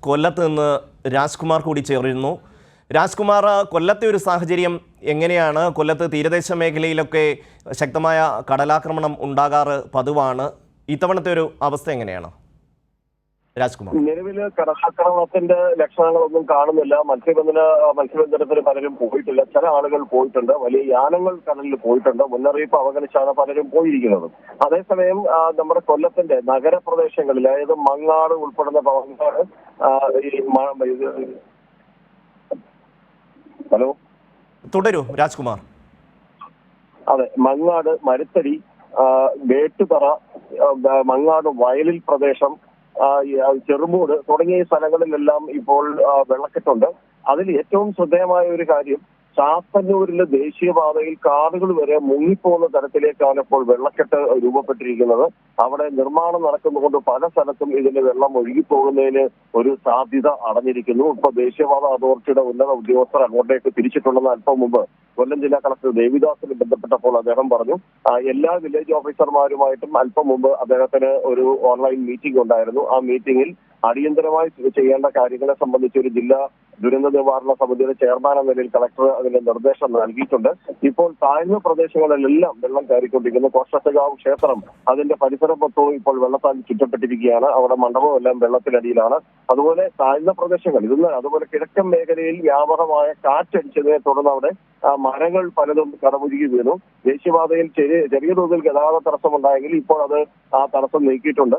കൊല്ലത്ത് നിന്ന് രാജ്കുമാർ കൂടി ചേർന്നു. രാജ്കുമാർ, കൊല്ലത്തെ ഒരു സാഹചര്യം എങ്ങനെയാണ്? കൊല്ലത്ത് തീരദേശ മേഖലയിലൊക്കെ ശക്തമായ കടലാക്രമണം ഉണ്ടാകാറ് പതിവാണ്. ഇത്തവണത്തെ ഒരു അവസ്ഥ എങ്ങനെയാണ് രാജ്കുമാർ? നിലവിൽ കടലാക്രമണത്തിന്റെ ലക്ഷണങ്ങളൊന്നും കാണുന്നില്ല. മത്സ്യബന്ധനത്തിന് പലരും പോയിട്ടില്ല. ചില ആളുകൾ പോയിട്ടുണ്ട്. വലിയ യാനങ്ങൾ കടലിൽ പോയിട്ടുണ്ട്. മുന്നറിയിപ്പ് അവഗണിച്ചാണ് പലരും പോയിരിക്കുന്നത്. അതേസമയം നമ്മുടെ കൊല്ലത്തിന്റെ നഗരപ്രദേശങ്ങളിൽ, അതായത് മങ്ങാട് ഉൾപ്പെടുന്ന മങ്ങാട് ഹലോ തുടരൂ രാജ്കുമാർ. അതെ, മങ്ങാട്, മരുത്തടി, വേട്ടുതറ, മങ്ങാട് വയലിൽ പ്രദേശം, ചെറുമൂട് തുടങ്ങിയ സ്ഥലങ്ങളിലെല്ലാം ഇപ്പോൾ വെള്ളക്കെട്ടുണ്ട്. അതിൽ ഏറ്റവും ശ്രദ്ധേയമായ ഒരു കാര്യം, ചാത്തന്നൂരിലെ ദേശീയപാതയിൽ കാറുകൾ വരെ മുങ്ങിപ്പോകുന്ന തരത്തിലേക്കാണ് ഇപ്പോൾ വെള്ളക്കെട്ട് രൂപപ്പെട്ടിരിക്കുന്നത്. അവിടെ നിർമ്മാണം നടക്കുന്നതുകൊണ്ട് പല സ്ഥലത്തും ഇതിന്റെ വെള്ളം ഒഴുകിപ്പോകുന്നതിന് ഒരു സാധ്യത അടഞ്ഞിരിക്കുന്നു. ഇപ്പൊ ദേശീയപാത അതോറിറ്റിയുടെ ഉന്നത ഉദ്യോഗസ്ഥർ അങ്ങോട്ടേക്ക് തിരിച്ചിട്ടുണ്ടെന്ന് അല്പം മുമ്പ് കൊല്ലം ജില്ലാ കളക്ടർ ദേവിദാസിന് ബന്ധപ്പെട്ടപ്പോൾ അദ്ദേഹം പറഞ്ഞു. എല്ലാ വില്ലേജ് ഓഫീസർമാരുമായിട്ടും അല്പം മുമ്പ് അദ്ദേഹത്തിന് ഒരു ഓൺലൈൻ മീറ്റിംഗ് ഉണ്ടായിരുന്നു. ആ മീറ്റിംഗിൽ അടിയന്തരമായി ചെയ്യേണ്ട കാര്യങ്ങളെ സംബന്ധിച്ച് ഒരു ജില്ലാ ദുരന്ത നിവാരണ സമിതിയുടെ ചെയർമാൻ എന്ന നിലയിൽ കളക്ടർ അതിന്റെ നിർദ്ദേശം നൽകിയിട്ടുണ്ട്. ഇപ്പോൾ താഴ്ന്ന പ്രദേശങ്ങളിലെല്ലാം വെള്ളം കയറിക്കൊണ്ടിരിക്കുന്നു. കോട്ടത്തകാവ് ക്ഷേത്രം, അതിന്റെ പരിസരം മൊത്തവും ഇപ്പോൾ വെള്ളത്താൽ ചുറ്റപ്പെട്ടിരിക്കുകയാണ്. അവിടെ മണ്ഡപം എല്ലാം വെള്ളത്തിനടിയിലാണ്. അതുപോലെ താഴ്ന്ന പ്രദേശങ്ങൾ അതുപോലെ കിഴക്കൻ മേഖലയിൽ വ്യാപകമായ കാറ്റടിച്ചതിനെ തുടർന്ന് അവിടെ മരങ്ങൾ പലതും കടപുരുകി വീണു. ദേശീയപാതയിൽ ചെറിയ തോതിൽ ഗതാഗത തടസ്സമുണ്ടായെങ്കിൽ ഇപ്പോൾ അത് ആ തടസ്സം നീക്കിയിട്ടുണ്ട്.